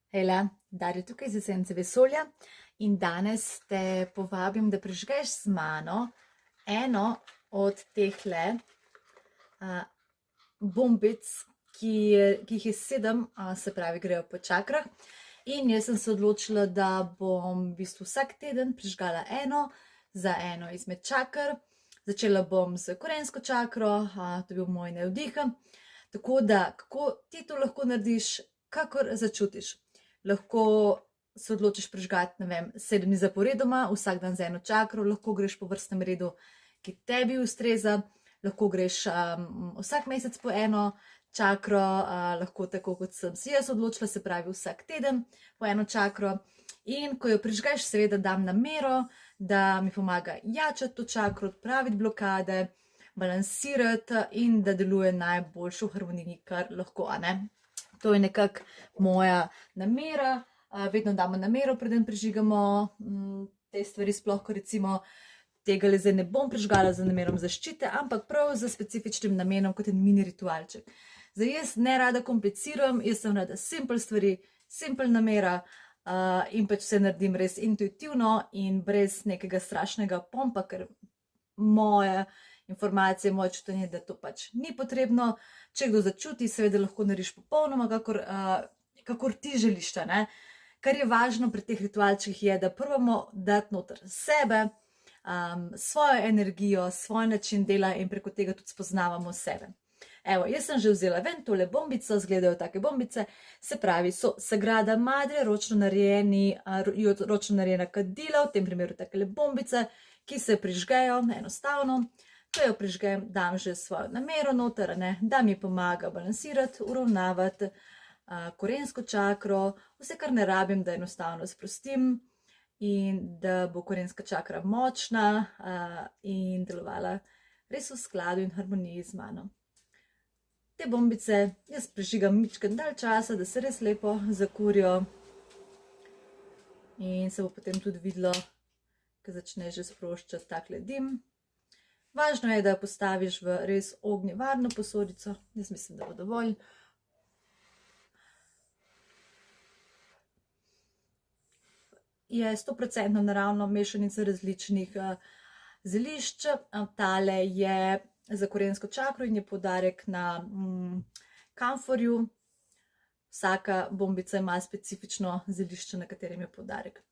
Hejla, Darja tukaj iz Esence vesolja in danes te povabim, da prižgeš z mano eno od tehle bombic, ki jih je 7, se pravi, grejo po čakrah. In jaz sem se odločila, da bom v bistvu vsak teden prižgala eno za eno izmed čakr. Začela bom s korensko čakro, to je bil moj navdih. Tako da, kako ti to lahko narediš, kakor začutiš. Lahko se odločiš prižgati, ne vem, 7 dni zaporedoma, vsak dan z eno čakro, lahko greš po vrstnem redu, ki tebi ustreza, lahko greš vsak mesec po eno čakro, lahko tako, kot sem si jaz odločila, se pravi vsak teden po eno čakro. In ko jo prižgeš, seveda dam namero, da mi pomaga jačati to čakro, odpraviti blokade, balansirati in da deluje najboljšo v harmoniji, kar lahko, a ne. To je nekako moja namera, vedno damo namero, preden prižigamo te stvari, sploh ko recimo tega zdaj ne bom prižgala za namerom zaščite, ampak prav za specifičnim namenom, kot en mini ritualček. Zdaj jaz ne rada kompliciram, jaz sem rada simple stvari, simple namera in pač vse naredim res intuitivno in brez nekega strašnega pompa, ker moje informacije, moje čutenje, da to pač ni potrebno. Če kdo začuti, seveda lahko narediš popolnoma, kakor ti želiš, ne? Kar je važno pri teh ritualčkih je, da probamo dati noter sebe, svojo energijo, svoj način dela in preko tega tudi spoznavamo sebe. Evo, jaz sem že vzela ven tole bombico, izgledajo take bombice, se pravi, so Sagrada Madre, ročno narejena kadila, v tem primeru takele bombice, ki se prižgejo enostavno. Ko jo prižgem, dam že svojo namero noter, da mi pomaga balansirati, uravnavati korensko čakro, vse, kar ne rabim, da enostavno sprostim in da bo korenska čakra močna in delovala res v skladu in harmoniji z mano. Te bombice jaz prižigam mičken dalj časa, da se res lepo zakurijo in se bo potem tudi videlo, ko začne že sproščati takle dim. Važno je, da postaviš v res ognjevarno posodico, jaz mislim, da bo dovolj. Je 100% naravno mešanica različnih zelišč, tale je za korensko čakro in je poudarek na kamforju. Vsaka bombica ima specifično zelišče, na katerem je poudarek.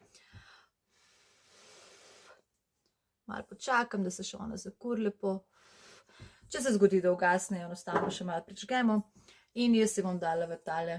Malo počakam, da se še ona zakuri lepo. Če se zgodi, da ugasne, enostavno še malo prižgemo. In jaz si bom dala v tale